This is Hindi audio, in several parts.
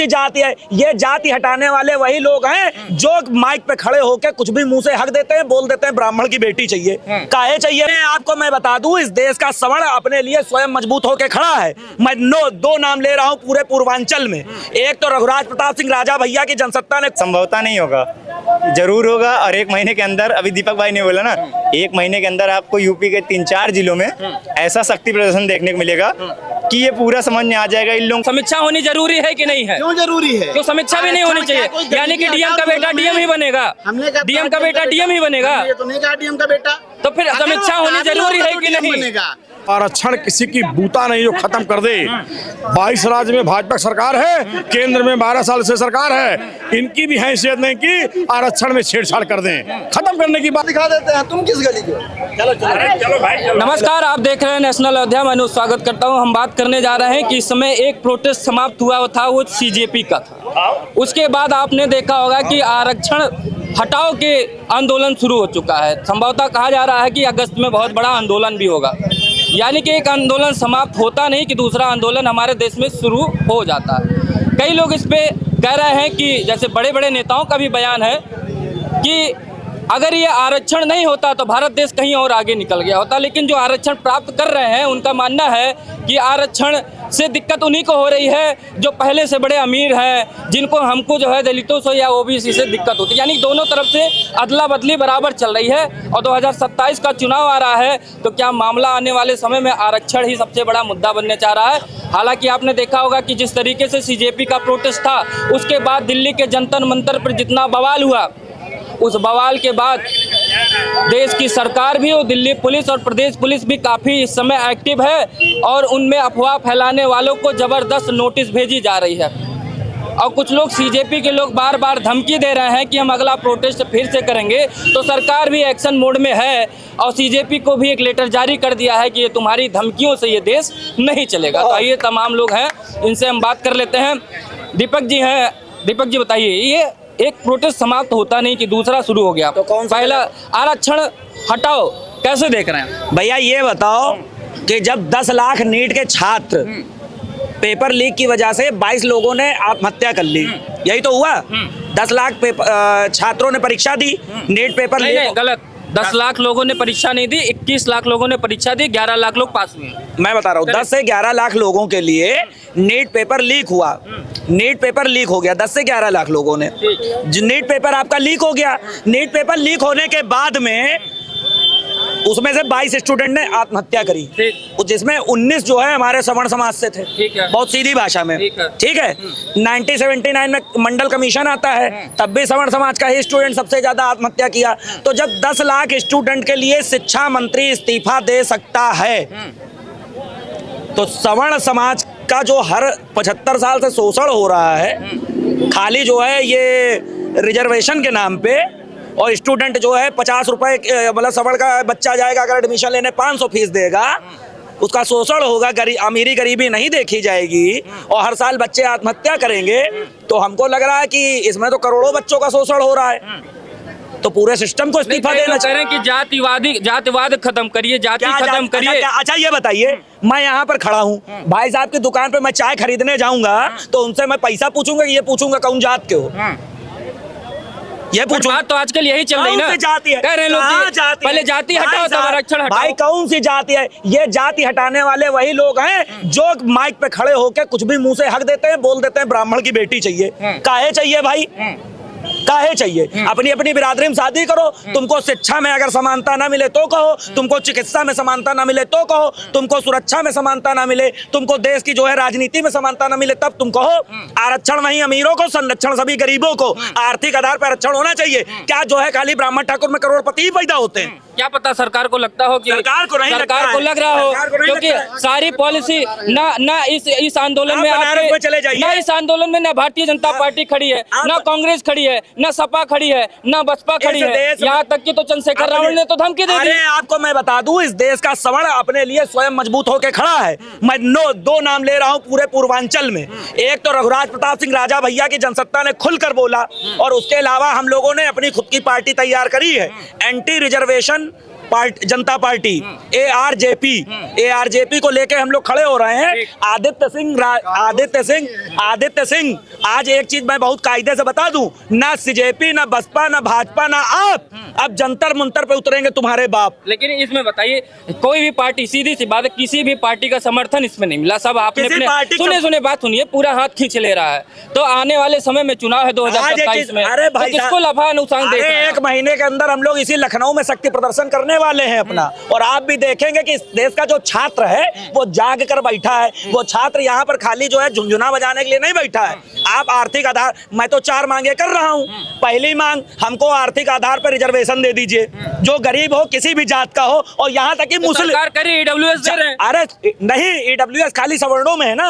जाति है, ये जाति हटाने वाले वही लोग हैं जो माइक पे खड़े होकर कुछ भी मुंह से हक देते हैं, बोल देते हैं ब्राह्मण की बेटी चाहिए। काहे चाहिए? आपको मैं बता दूं, इस देश का सवर्ण अपने लिए स्वयं मजबूत होकर खड़ा है। मैं दो नाम ले रहा हूं पूरे पूर्वांचल में। एक तो रघुराज प्रताप सिंह राजा भैया की जनसत्ता ने। संभवता नहीं होगा, जरूर होगा। और 1 महीने के अंदर, अभी दीपक भाई ने बोला ना, 1 महीने के अंदर आपको यूपी के 3-4 जिलों में ऐसा शक्ति प्रदर्शन देखने को मिलेगा कि ये पूरा समझ में आ जाएगा इन लोगों। समीक्षा होनी जरूरी है कि नहीं है? क्यों जरूरी है? क्यों समीक्षा भी नहीं होनी चाहिए? यानी कि डीएम का बेटा डीएम ही बनेगा, डीएम का बेटा डीएम ही बनेगा, तो नहीं कहा डीएम का बेटा। तो फिर समीक्षा होनी जरूरी है कि नहीं? आरक्षण किसी की बूता नहीं जो खत्म कर दे। 22 राज्य में भाजपा सरकार है, केंद्र में 12 साल से सरकार है, इनकी भी हैसियत नहीं कि आरक्षण में छेड़छाड़ कर दें। खत्म करने की बात दिखा देते हैं। तुम किस गली के? चलो भाई। नमस्कार, आप देख रहे हैं नेशनल अयोध्या। मैं स्वागत करता हूं। हम बात करने जा रहे हैं कि इस समय एक प्रोटेस्ट समाप्त हुआ था, वो सीजेपी का था। उसके बाद आपने देखा होगा कि आरक्षण हटाओ के आंदोलन शुरू हो चुका है। संभवतः कहा जा रहा है कि अगस्त में बहुत बड़ा आंदोलन भी होगा। यानी कि एक आंदोलन समाप्त होता नहीं कि दूसरा आंदोलन हमारे देश में शुरू हो जाता है। कई लोग इस पे कह रहे हैं कि जैसे बड़े बड़े नेताओं का भी बयान है कि अगर ये आरक्षण नहीं होता तो भारत देश कहीं और आगे निकल गया होता। लेकिन जो आरक्षण प्राप्त कर रहे हैं उनका मानना है कि आरक्षण से दिक्कत उन्हीं को हो रही है जो पहले से बड़े अमीर हैं, जिनको हमको जो है दलितों से या ओबीसी से दिक्कत होती है। यानी दोनों तरफ से अदला बदली बराबर चल रही है। और 2027 का चुनाव आ रहा है तो क्या मामला आने वाले समय में आरक्षण ही सबसे बड़ा मुद्दा बनने जा रहा है। हालांकि आपने देखा होगा कि जिस तरीके से सीजेपी का प्रोटेस्ट था, उसके बाद दिल्ली के जंतर मंतर पर जितना बवाल हुआ, उस बवाल के बाद देश की सरकार भी और दिल्ली पुलिस और प्रदेश पुलिस भी काफ़ी इस समय एक्टिव है और उनमें अफवाह फैलाने वालों को ज़बरदस्त नोटिस भेजी जा रही है। और कुछ लोग सीजेपी के लोग बार बार धमकी दे रहे हैं कि हम अगला प्रोटेस्ट फिर से करेंगे। तो सरकार भी एक्शन मोड में है और सीजेपी को भी एक लेटर जारी कर दिया है कि ये तुम्हारी धमकियों से ये देश नहीं चलेगा। तो ये तमाम लोग हैं, इनसे हम बात कर लेते हैं। दीपक जी हैं। दीपक जी बताइए, ये एक प्रोटेस्ट समाप्त होता नहीं कि दूसरा शुरू हो गया, तो कौन सा? पहला आरक्षण हटाओ, कैसे देख रहे हैं भैया? ये बताओ कि जब 10 लाख नीट के छात्र पेपर लीक की वजह से 22 लोगों ने आत्महत्या कर ली, यही तो हुआ। 10 लाख छात्रों ने परीक्षा दी, नीट पेपर लीक। गलत, 10 लाख लोगों ने परीक्षा नहीं दी, 21 लाख लोगों ने परीक्षा दी, 11 लाख लोग पास हुए। मैं बता रहा हूँ, 10 से 11 लाख लोगों के लिए नीट पेपर लीक हुआ। नीट पेपर लीक हो गया 10 से 11 लाख लोगों ने। नीट पेपर आपका लीक हो गया। नीट पेपर लीक होने के बाद में उसमें से 22 स्टूडेंट ने आत्महत्या करी, जिसमें 19 जो है हमारे सवर्ण समाज से थे। बहुत सीधी भाषा में, ठीक है। 1979 में मंडल कमीशन आता है, तब भी सवर्ण समाज का ही स्टूडेंट सबसे ज्यादा आत्महत्या किया। तो जब 10 लाख स्टूडेंट के लिए शिक्षा मंत्री इस्तीफा दे सकता है, तो सवर्ण समाज का जो हर 75 साल से शोषण हो रहा है, खाली जो है ये रिजर्वेशन के नाम पे, और स्टूडेंट जो है 50 रुपए, मतलब सवर्ण का बच्चा जाएगा अगर एडमिशन लेने 500 फीस देगा, उसका शोषण होगा, अमीरी गरीबी नहीं देखी जाएगी और हर साल बच्चे आत्महत्या करेंगे। तो हमको लग रहा है कि इसमें तो करोड़ों बच्चों का शोषण हो रहा है। तो पूरे सिस्टम को इस्तीफा देना चाहिए कि जातिवाद खत्म करिए, जाति खत्म करिए। अच्छा ये बताइए, मैं यहाँ पर खड़ा हूँ, भाई साहब की दुकान पे मैं चाय खरीदने जाऊंगा तो उनसे मैं पैसा पूछूंगा कि ये पूछूंगा कौन जात के हो? ये पूछो। बात तो आजकल यही चल रही ना, जाति है? कह रहे लोग पहले जाति हटाओ तब आरक्षण हटाओ। भाई कौन सी जाति है? ये जाति हटाने वाले वही लोग हैं जो माइक पे खड़े होकर कुछ भी मुंह से हक देते हैं, बोल देते हैं ब्राह्मण की बेटी चाहिए। काहे चाहिए भाई? काहे चाहिए? अपनी अपनी बिरादरी में शादी करो। तुमको शिक्षा में अगर समानता ना मिले तो कहो, तुमको चिकित्सा में समानता ना मिले तो कहो, तुमको सुरक्षा में समानता ना मिले, तुमको देश की जो है राजनीति में समानता ना मिले, तब तुम कहो आरक्षण वहीं अमीरों को, संरक्षण सभी गरीबों को, आर्थिक आधार पर आरक्षण होना चाहिए। क्या जो है खाली ब्राह्मण ठाकुर में करोड़पति ही पैदा होते हैं? क्या पता सरकार को लगता हो कि सरकार को नहीं, सरकार को लग रहा हो, क्योंकि सारी पॉलिसी ना इस आंदोलन में चले जाइए, ना इस आंदोलन में ना भारतीय जनता पार्टी खड़ी है, ना कांग्रेस खड़ी है, ना सपा खड़ी है, ना बसपा खड़ी है, यहाँ तक कि तो चंद्रशेखर रावण ने तो धमकी दे दी। आपको मैं बता दूं, इस देश का सवर्ण अपने लिए स्वयं मजबूत होकर खड़ा है। मैं दो नाम ले रहा हूं पूरे पूर्वांचल में। एक तो रघुराज प्रताप सिंह राजा भैया की जनसत्ता ने खुलकर बोला, और उसके अलावा हम लोगों ने अपनी खुद की पार्टी तैयार करी है, एंटी रिजर्वेशन जनता पार्टी ARJP को लेके हम लोग खड़े हो रहे हैं। आदित्य सिंह आज एक चीज मैं बहुत कायदे से बता दूं, ना CJP ना बसपा ना भाजपा ना आप अब जंतर मंतर पे उतरेंगे तुम्हारे बाप। लेकिन इसमें बताइए, कोई भी पार्टी, सीधी सी बात है, किसी भी पार्टी का समर्थन इसमें नहीं मिला। सब आपने किसी पार्टी सुने बात सुनिए, पूरा हाथ खींच ले रहा है। तो आने वाले समय में चुनाव है 2027 में, अरे भाई तो किसको लफा नुकसान देख रहे हैं? एक महीने के अंदर हम लोग इसी लखनऊ में शक्ति प्रदर्शन करने वाले हैं अपना, और आप भी देखेंगे कि इस देश का जो छात्र है वो जाग कर बैठा है। वो छात्र यहाँ पर खाली जो है झुंझुना बजाने के लिए नहीं बैठा है। आप आर्थिक आधार, मैं तो 4 मांगे कर रहा हूँ। पहली मांग, हमको आर्थिक आधार पर रिजर्वेशन दे दीजिए, जो गरीब हो, किसी भी जात का हो, और यहाँ तक कि मुस्लिम सरकार करे EWS दे रहे हैं। अरे नहीं, EWS खाली सवर्णों में है ना।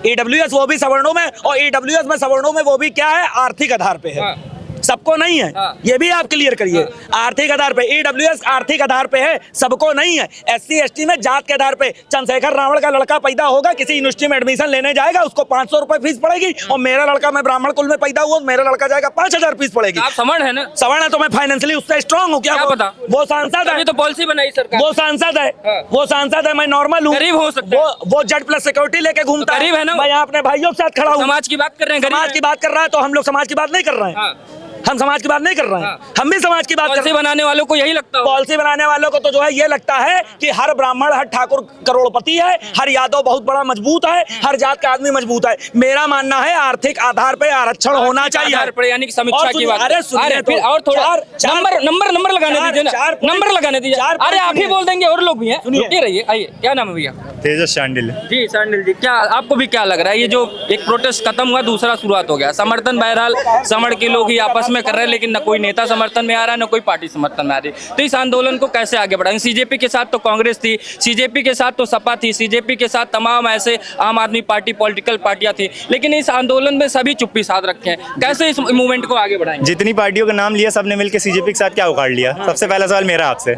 EWS वो भी सवर्णों में, और EWS में सवर्णों में वो भी क्या है, आर्थिक आधार पे है, सबको नहीं है। ये भी आप क्लियर करिए। आर्थिक आधार पे EWS आर्थिक आधार पे है, सबको नहीं है। SC ST में जात के आधार पे चंद्रशेखर रावण का लड़का पैदा होगा, किसी यूनिवर्सिटी में एडमिशन लेने जाएगा, उसको 500 रुपए फीस पड़ेगी, और मेरा लड़का, मैं ब्राह्मण कुल में पैदा हुआ, मेरा लड़का जाएगा 5000 फीस पड़ेगी। आप सवर्ण है ना? सवर्ण है तो मैं फाइनेंशियली उससे स्ट्रांग हूँ क्या पता? वो सांसद है, तो पॉलिसी बनाई सरकार, वो सांसद है, वो सांसद है, मैं नॉर्मल हूँ, गरीब हो सकता है, वो Z+ सिक्योरिटी लेके घूमता है, गरीब है ना, मैं यहाँ अपने भाइयों के साथ खड़ा हूँ। समाज की बात कर रहे हैं, समाज की बात कर रहा है, तो हम लोग समाज की बात नहीं कर रहे हैं। हम समाज की बात नहीं कर रहे हैं, हम भी समाज की बात कर रहे हैं। पॉलिसी बनाने वालों को यही लगता है, पॉलिसी बनाने वालों को तो जो है ये लगता है कि हर ब्राह्मण, हर ठाकुर करोड़पति है, हर यादव बहुत बड़ा मजबूत है, हर जात का आदमी मजबूत है। मेरा मानना है आर्थिक आधार पे आरक्षण होना चाहिए, यानी कि समीक्षा की बात। अरे फिर और थोड़ा नंबर लगाने दीजिए ना, नंबर लगाने दीजिए। अरे आप ही बोल देंगे, और लोग भी हैं, रुके रहिए। आइए, क्या नाम है भैया? तेजस शांडिल जी शांडिल जी, क्या आपको भी क्या लग रहा है, ये जो एक प्रोटेस्ट खत्म हुआ, दूसरा शुरुआत हो गया, समर्थन बहरहाल समर के लोग ही आपस में कर रहे हैं, लेकिन न कोई नेता समर्थन में आ रहा है, न कोई पार्टी समर्थन में आ रही है, तो इस आंदोलन को कैसे आगे बढ़ाएंगे? CJP के साथ तो कांग्रेस थी, CJP के साथ तो सपा थी, CJP के साथ तमाम ऐसे आम आदमी पार्टी, पॉलिटिकल पार्टियां थी, लेकिन इस आंदोलन में सभी चुप्पी साध रखे हैं। कैसे इस मूवमेंट को आगे बढ़ाएंगे? जितनी पार्टियों का नाम लिया, सबने मिलकर CJP के साथ क्या उखाड़ लिया? सबसे पहला सवाल मेरा आपसे,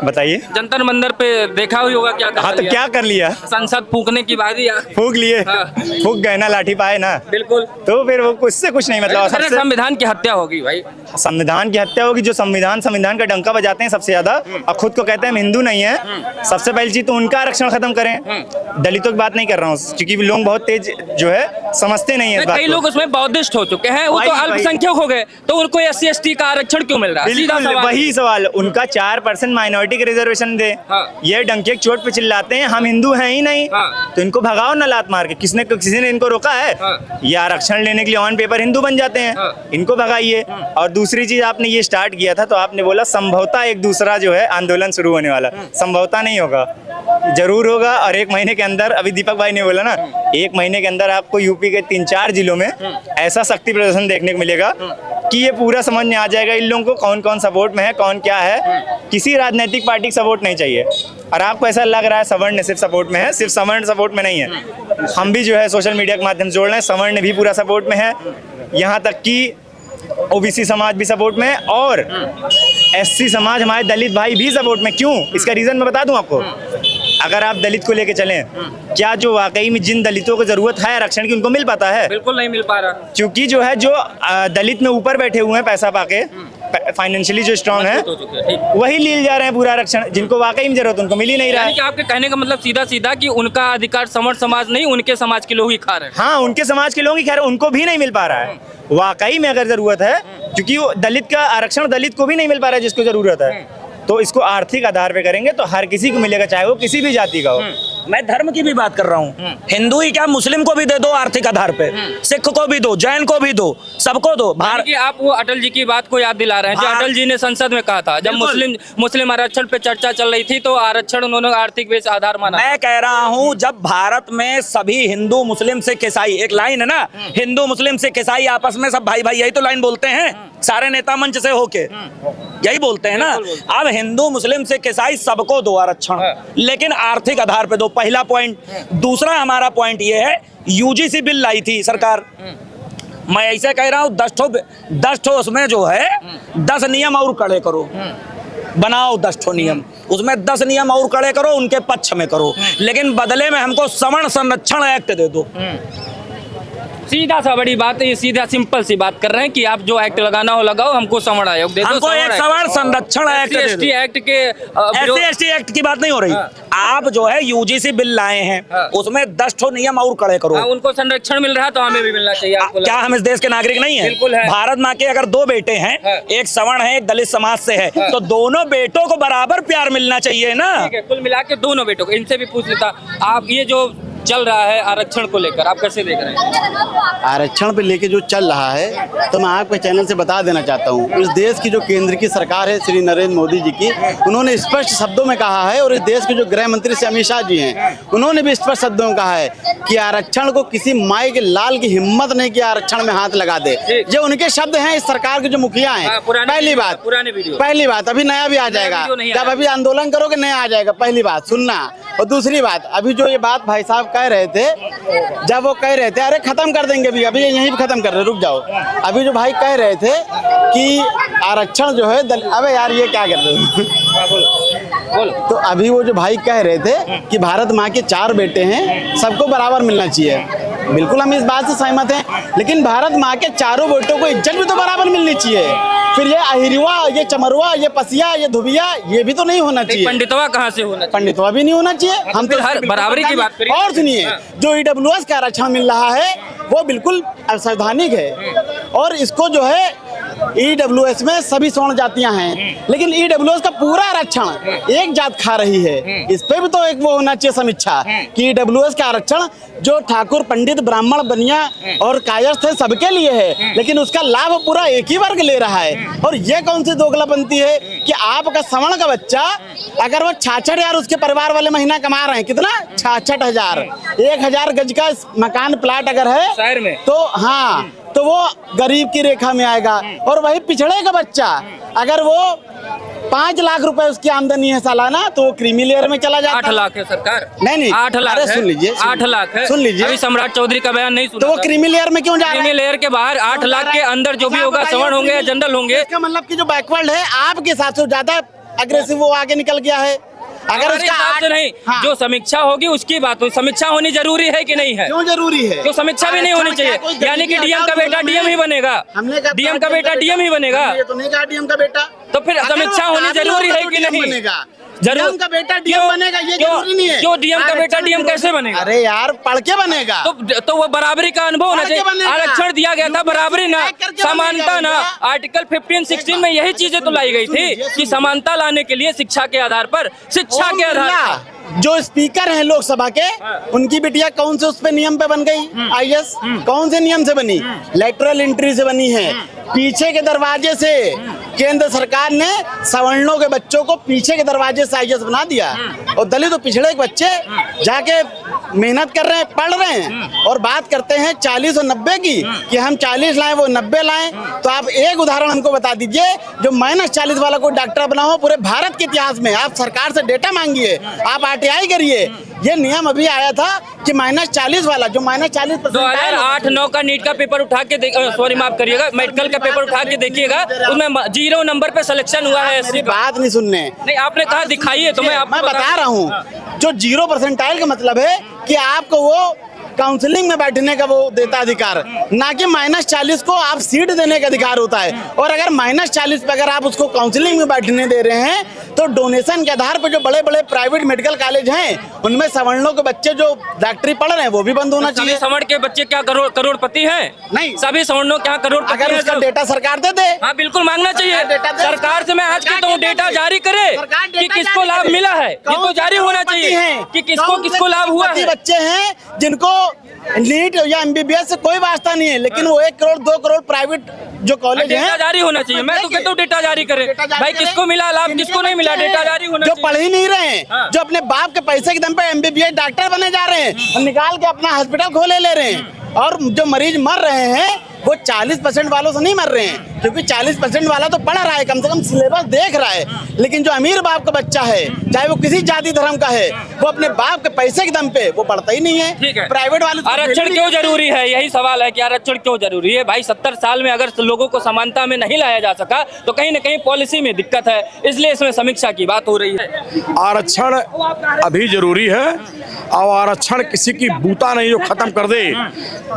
बताइए। जंतर मंदिर पे देखा हुई होगा क्या? हाँ, तो क्या कर लिया? संसद फूकने की बात, फूक लिए, फूक गए ना, लाठी पाए ना, बिल्कुल। तो फिर वो उससे कुछ नहीं, मतलब संविधान की हत्या होगी भाई, संविधान की हत्या होगी। जो संविधान का डंका बजाते हैं सबसे ज्यादा, और खुद को कहते हैं हम हिंदू नहीं है, सबसे पहली चीज तो उनका आरक्षण खत्म करें। दलितों की बात नहीं कर रहा हूँ, क्योंकि लोग बहुत तेज जो है समझते नहीं है। कई लोग उसमें बौद्धिस्ट हो चुके हैं, वो तो अल्पसंख्यक हो गए, तो उनको SC ST का आरक्षण क्यों मिल रहा है? बिल्कुल वही सवाल, उनका 4% माइनॉरिटी के रिजर्वेशन दे। ये डंके की चोट पे चिल्लाते हैं हम हिंदू हैं ही नहीं, तो इनको भगाओ ना लात मार के। किसी ने इनको रोका है? ये आरक्षण लेने के लिए ऑन पेपर हिंदू बन जाते हैं, इनको भगाइए। और दूसरी चीज, आपने ये स्टार्ट किया था तो आपने बोला संभवतः एक दूसरा जो है आंदोलन शुरू होने वाला, संभवतः नहीं होगा, जरूर होगा। और 1 महीने के अंदर, अभी दीपक भाई ने बोला ना, 1 महीने के अंदर आपको यूपी के 3-4 जिलों में ऐसा शक्ति प्रदर्शन देखने को मिलेगा कि ये पूरा समझ में आ जाएगा इन लोगों को कौन कौन सपोर्ट में है, कौन क्या है। किसी राजनीतिक पार्टी का सपोर्ट नहीं चाहिए। और आपको ऐसा लग रहा है सवर्ण सिर्फ सपोर्ट में है, सिर्फ सवर्ण सपोर्ट में नहीं है, हम भी जो है सोशल मीडिया के माध्यम से जोड़ रहे हैं, सवर्ण भी पूरा सपोर्ट में है, यहाँ तक कि OBC समाज भी सपोर्ट में है, और SC समाज, हमारे दलित भाई भी सपोर्ट में। क्यों? इसका रीजन मैं बता दूं आपको। अगर आप दलित को लेके चलें, क्या जो वाकई में जिन दलितों को जरूरत है आरक्षण की, उनको मिल पाता है? बिल्कुल नहीं मिल पा रहा, क्योंकि जो है जो दलित में ऊपर बैठे हुए हैं पैसा पाके, फाइनेंशियली जो स्ट्रांग है, वही ले जा रहे हैं पूरा आरक्षण, जिनको वाकई में जरूरत उनको मिल ही नहीं रहा है। आपके कहने का मतलब सीधा सीधा कि उनका अधिकार सवर्ण समाज नहीं, उनके समाज के लोग ही खा रहे हैं। हाँ, उनके समाज के लोग ही खा रहे हैं, उनको भी नहीं मिल पा रहा है वाकई में अगर जरूरत है, क्योंकि वो दलित का आरक्षण दलित को भी नहीं मिल पा रहा है जिसको जरूरत है। तो इसको आर्थिक आधार पे करेंगे तो हर किसी को मिलेगा, चाहे वो किसी भी जाति का हो। मैं धर्म की भी बात कर रहा हूँ, हिंदू ही क्या, मुस्लिम को भी दे दो आर्थिक आधार पे, सिख को भी दो, जैन को भी दो, सबको दो। भारत, आप वो अटल जी की बात को याद दिला रहे हैं, जो अटल जी ने संसद में कहा था, जब मुस्लिम आरक्षण पे चर्चा चल रही थी, तो आरक्षण उन्होंने आर्थिक बेस आधार माना। मैं कह रहा हूँ, जब भारत में सभी हिंदू मुस्लिम सिख ईसाई, एक लाइन है ना, हिंदू मुस्लिम सिख ईसाई आपस में सब भाई भाई, यही तो लाइन बोलते हैं सारे नेता मंच से होके, यही बोलते हैं ना। अब हिंदू मुस्लिम सिख ईसाई सबको दो आरक्षण, लेकिन आर्थिक आधार पे दो, पहला पॉइंट। दूसरा हमारा पॉइंट ये है, UGC बिल लाई थी सरकार, मैं ऐसे कह रहा हूँ 10 ठो उसमें जो है 10 नियम और कड़े करो, बनाओ 10 ठो नियम, उसमें 10 नियम और कड़े करो, उनके पक्ष में करो, लेकिन बदले में हमको सवर्ण संरक्षण एक्ट दे दो। सीधा सा बड़ी बात है, ये सीधा सिंपल सी बात कर रहे हैं कि आप जो एक्ट लगाना हो लगाओ, हमको सवर्ण आयोग दे दो। हमको एक सवर्ण संरक्षण एक्ट दे दो। SC एक्ट के SC एक्ट की बात नहीं हो रही। आप जो है UGC बिल लाए हैं, उसमें 10 ठो नियम और कड़े करो। उनको संरक्षण मिल रहा है तो हमें भी मिलना चाहिए। आपको क्या हम इस देश के नागरिक नहीं है? बिल्कुल है। भारत माँ के अगर 2 बेटे हैं, एक सवर्ण है, एक दलित समाज से है, तो दोनों बेटों को बराबर प्यार मिलना चाहिए ना। ठीक है, कुल मिला के दोनों बेटों को। इनसे भी पूछ लेता, आप ये जो चल रहा है आरक्षण को लेकर, आप कैसे देख रहे हैं? आरक्षण पे लेके जो चल रहा है, तो मैं आपके चैनल से बता देना चाहता हूँ, इस देश की जो केंद्र की सरकार है श्री नरेंद्र मोदी जी की, उन्होंने स्पष्ट शब्दों में कहा है, और इस देश के जो गृह मंत्री श्री अमित शाह जी हैं, उन्होंने भी स्पष्ट शब्दों में कहा है कि आरक्षण को किसी माई के लाल की हिम्मत नहीं कि आरक्षण में हाथ लगा दे। ये उनके शब्द हैं, इस सरकार के जो मुखिया हैं। पहली बात अभी नया भी आ जाएगा, जब अभी आंदोलन करोगे नया आ जाएगा, पहली बात सुनना। और दूसरी बात, अभी जो ये बात भाई साहब कह रहे थे, जब वो कह रहे थे अरे खत्म कर देंगे, अभी यहीं पे खत्म कर रहे, रुक जाओ। अभी जो भाई कह रहे थे कि आरक्षण जो है अबे यार ये क्या कर रहे हो? तो अभी वो जो भाई कह रहे थे कि भारत माँ के 4 बेटे हैं, सबको बराबर मिलना चाहिए, बिल्कुल हम इस बात से सहमत हैं, लेकिन भारत माँ के 4 बेटों को इज्जत भी तो बराबर मिलनी चाहिए। फिर ये अहिरवा, ये चमरवा, ये पसिया, ये धुबिया, ये भी तो नहीं होना चाहिए। पंडितवा कहाँ से होना चाहिए? पंडितवा भी नहीं होना चाहिए। हम तो हर बराबरी की बात करें। और सुनिए, जो EWS का आरक्षण मिल रहा है वो बिल्कुल असंवैधानिक है, और इसको जो है EWS में सभी स्वर्ण जातियां हैं, लेकिन EWS का पूरा आरक्षण एक जात खा रही है। इस पे भी तो एक वो होना चाहिए समीक्षा कि EWS का आरक्षण जो ठाकुर, पंडित, ब्राह्मण, बनिया और कायस्थ है सबके लिए है, लेकिन उसका लाभ पूरा एक ही वर्ग ले रहा है। और ये कौन सी दोगलापंती है कि आपका सवर्ण का बच्चा अगर वो 66,000 उसके परिवार वाले महीना कमा रहे हैं, कितना 66,000, 1,000 गज का मकान प्लाट अगर है शहर में, तो हाँ, तो वो गरीब की रेखा में आएगा। और वही पिछड़े का बच्चा अगर वो 5 लाख रुपए उसकी आमदनी है सालाना, तो वो क्रीमी लेयर में चला जाता है। 8 लाख है सरकार। नहीं 8 लाख है। सुन लीजिए, 8 लाख है। सुन लीजिए, अभी सम्राट चौधरी का बयान नहीं सुना, तो वो क्रीमी लेयर में क्यों जा रहा है? क्रीमी लेयर के बाहर 8 लाख के अंदर जो भी होगा, सवर्ण होंगे या जनरल होंगे, इसका मतलब कि जो बैकवर्ड है आपके साथ से ज्यादा अग्रेसिव वो आगे निकल गया है। अगर उसका हिसाब से नहीं, हाँ। जो समीक्षा होगी उसकी बात हुई। समीक्षा होनी जरूरी है कि नहीं है? क्यों जरूरी है? क्यों समीक्षा भी नहीं होनी चाहिए? यानी कि DM का बेटा DM ही बनेगा, DM का बेटा DM ही बनेगा, ये तो नहीं कहा DM का बेटा। तो फिर समीक्षा होनी जरूरी है कि नहीं? बनेगा जरूर DM का बेटा DM बनेगा, ये जरूरी नहीं है। क्यों DM का बेटा DM कैसे बनेगा? अरे यार पढ़ के बनेगा, तो वो बराबरी का अनुभव होना चाहिए। बनेगा। आरक्षण दिया गया था, बराबरी ना, समानता ना। आर्टिकल 15-16 में यही चीजें तो लाई गई थी कि समानता लाने के लिए शिक्षा के आधार पर, शिक्षा के आधार पर। जो स्पीकर हैं लोकसभा के, उनकी बिटिया कौन से उस पे नियम पे बन गई? IAS कौन से नियम से बनी? लेटरल एंट्री से बनी है। पीछे के दरवाजे से केंद्र सरकार ने सवर्णों के बच्चों को पीछे के दरवाजे से IAS बना दिया, और दलित और पिछड़े के बच्चे जाके मेहनत कर रहे हैं, पढ़ रहे हैं, और बात करते हैं 40 और 90 की कि हम 40 लाएं वो 90 लाएं। तो आप एक उदाहरण हमको बता दीजिए जो -40 वाला कोई डॉक्टर बना हो पूरे भारत के इतिहास में। आप सरकार से डेटा मांगिए, आप RTI करिए। ये नियम अभी आया था कि -40 वाला, जो -40% 2008-9 का नीट का पेपर उठा के सॉरी माफ करिएगा, मेडिकल का पेपर उठा के देखिएगा, उसमें 0 नंबर पे सिलेक्शन हुआ है। मेरी बात नहीं सुनने, नहीं आपने कहा दिखाइए, तो मैं बता रहा हूँ। जो 0% का मतलब है कि आपको वो काउंसलिंग में बैठने का वो देता अधिकार, ना कि -40 को आप सीट देने का अधिकार होता है। और अगर -40 पे अगर आप उसको काउंसलिंग में बैठने दे रहे हैं, तो डोनेशन के आधार पर जो बड़े बड़े प्राइवेट मेडिकल कॉलेज हैं, उनमें सवर्णों के बच्चे जो डॉक्टरी पढ़ रहे हैं वो भी बंद होना चाहिए। सवर्ण के बच्चे क्या करोड़पति हैं? नहीं, सभी सवर्णों क्या करोड़पति? अगर उसका डेटा सरकार दे दे, हाँ बिल्कुल मांगना चाहिए सरकार से। मैं आज कहता हूँ डेटा जारी करे कि किसको लाभ मिला है, ये तो जारी होना चाहिए कि किसको लाभ हुआ है। बच्चे हैं जिनको नीट या MBBS से कोई वास्ता नहीं है, लेकिन वो 1 करोड़ 2 करोड़ प्राइवेट जो कॉलेज है, डेटा जारी होना चाहिए। मैं तो कहता हूँ डेटा जारी करे भाई, किसको मिला लाभ, किसको नहीं मिला, डेटा जारी होना जो चाहिए। पढ़ ही नहीं रहे हैं, जो अपने बाप के पैसे के दम पे MBBS डॉक्टर बने जा रहे हैं, और निकाल के अपना हॉस्पिटल खोले ले रहे हैं, और जो मरीज मर रहे हैं वो 40% वालों से नहीं मर रहे हैं, क्योंकि 40% वाला तो पढ़ रहा है, कम से कम सिलेबस देख रहा है। लेकिन जो अमीर बाप का बच्चा है, चाहे वो किसी जाति धर्म का है, वो अपने बाप के पैसे के दम पे वो पढ़ता ही नहीं ठीक है। है। प्राइवेट वाले तो आरक्षण क्यों जरूरी है, यही सवाल है कि आरक्षण क्यों जरूरी है भाई। 70 साल में अगर लोगों को समानता में नहीं लाया जा सका तो कहीं ना कहीं पॉलिसी में दिक्कत है, इसलिए इसमें समीक्षा की बात हो रही है। आरक्षण अभी जरूरी है और आरक्षण किसी की बूता नहीं जो खत्म कर दे।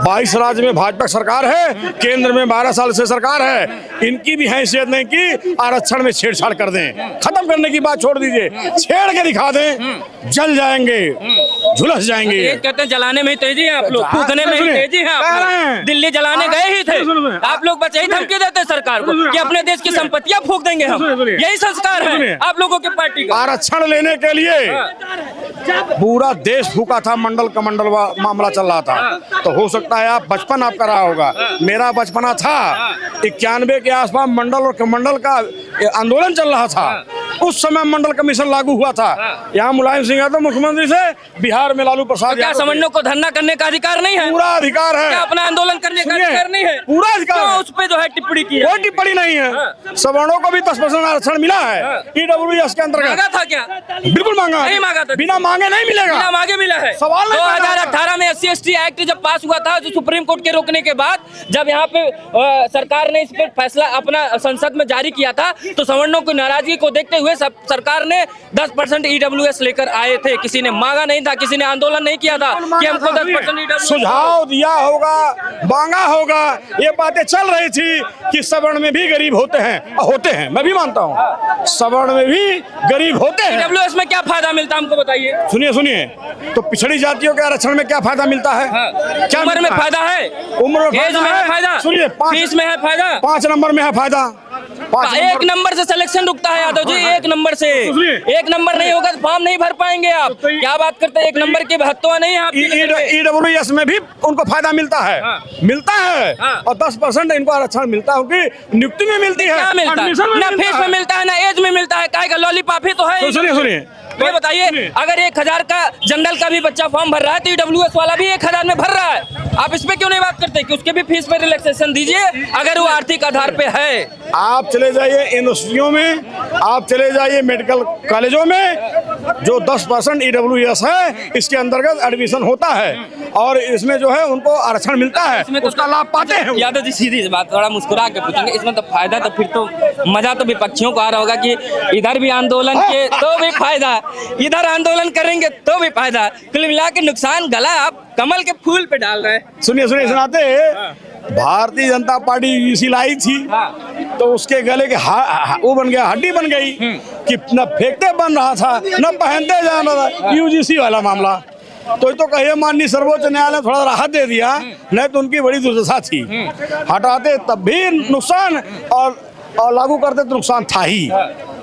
22 राज्य में भाजपा सरकार है, केंद्र में 12 साल से सरकार है, इनकी भी हैसियत नहीं कि आरक्षण में छेड़छाड़ कर दें। खत्म करने की बात छोड़ दीजिए, छेड़ के दिखा दें, जल जाएंगे, झुलस जाएंगे। ये कहते हैं जलाने में ही तेजी है आप लोग, फूकने में ही तेजी है आप लोग। दिल्ली जलाने गए ही थे आप लोग, बस यही धमकी देते सरकार को कि अपने देश की संपत्तियां फूक देंगे हम। यही संस्कार है आप लोगों के पार्टी का। आरक्षण लेने के लिए पूरा देश फूका था, मंडल का मंडल मामला चल रहा था। तो हो सकता है आप बचपन आपका रहा होगा, मेरा बचपना था 91 के आसपास मंडल और कमंडल का आंदोलन चल रहा था। उस समय मंडल कमीशन लागू हुआ था। यहाँ मुलायम सिंह यादव मुख्यमंत्री से, बिहार में लालू प्रसाद क्या सवर्णों को धरना करने का अधिकार नहीं है? पूरा अधिकार है। क्या अपना आंदोलन करने का अधिकार नहीं है? पूरा अधिकार है। उस पे जो है टिप्पणी की है? कोई टिप्पणी नहीं है। सवर्णों को भी 10% आरक्षण मिला है ईडब्ल्यूएस के अंतर्गत। मांगा था क्या? बिल्कुल मांगा, नहीं मांगा था। बिना मांगे नहीं मिलेगा, बिना मांगे मिला है। सवाल नहीं पैदा होगा। 2018 में SC/ST एक्ट जब पास हुआ था, जो सुप्रीम कोर्ट के रोकने के बाद जब यहाँ पे सरकार ने इस पे फैसला अपना संसद में जारी किया था, तो सवर्णों की नाराजगी को देखते हुए सरकार ने 10% EWS लेकर आए थे। किसी ने मांगा नहीं था, किसी ने आंदोलन नहीं किया था कि हमको 10% EWS। सुझाव दिया होगा, मांगा होगा, ये बातें चल रही थी कि सवर्ण में भी गरीब होते हैं, मैं भी मानता हूँ सवर्ण में भी गरीब होते हैं। EWS में क्या फायदा मिलता है हमको बताइए। सुनिए, तो पिछड़ी जातियों के आरक्षण में क्या फायदा मिलता है? क्या उम्र में फायदा है, उम्र में एज में है फायदा, सुनिए, फीस में है फायदा, 5 नंबर में है फायदा। 1 नंबर से सिलेक्शन रुकता है यादव जी, 1 नंबर से। 1 नंबर नहीं होगा तो फॉर्म नहीं भर पाएंगे आप। क्या बात करते हैं, 1 नंबर के महत्व नहीं है। EWS में भी उनको फायदा मिलता है, मिलता है। और 10% इनको आरक्षण मिलता है, उनकी नियुक्ति में मिलती है। क्या मिलता है? ना फीस में मिलता है, ना एज में मिलता है, काय का लॉलीपॉप ही तो है। सुनिए, ये बताइए, अगर 1000 का जनरल का भी बच्चा फॉर्म भर रहा है तो EWS वाला भी 1000 में भर रहा है। आप इस पे क्यों नहीं बात करते कि उसके भी फीस में रिलैक्सेशन दीजिए अगर वो आर्थिक आधार पे है। आप चले जाइए यूनिवर्सिटियों में, आप चले जाइए मेडिकल कॉलेजों में, जो 10% EWS है इसके अंतर्गत एडमिशन होता है और इसमें जो है उनको आरक्षण मिलता है, उसका लाभ पाते हैं। यादव जी सीधी बात, थोड़ा मुस्कुरा के पूछेंगे, इसमें तो फायदा तो फिर तो मजा तो विपक्षियों को आ रहा होगा कि इधर भी आंदोलन के तो भी फायदा, इधर आंदोलन करेंगे तो भी फायदा, कुल मिला के नुकसान गला आप कमल के फूल पे डाल रहे हैं। सुनिए, सुनाते भारतीय जनता पार्टी यूसी लाई थी तो उसके गले के वो बन गया, हड्डी बन गई कि न फेंकते बन रहा था न पहनते जाना था। UGC वाला मामला तो कहिए माननीय सर्वोच्च न्यायालय थोड़ा राहत दे दिया, नहीं तो उनकी बड़ी दुर्दशा थी। हटाते तब भी नुकसान और लागू करते तो नुकसान था ही,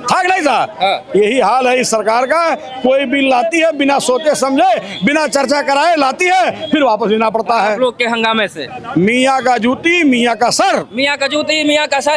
था कि नहीं था? यही हाल है इस सरकार का। कोई बिल लाती है बिना सोचे समझे, बिना चर्चा कराए लाती है, फिर वापस लेना पड़ता है। लोग के हंगामे से मियाँ का जूती मियाँ का सर, मियाँ का जूती मियाँ का सर।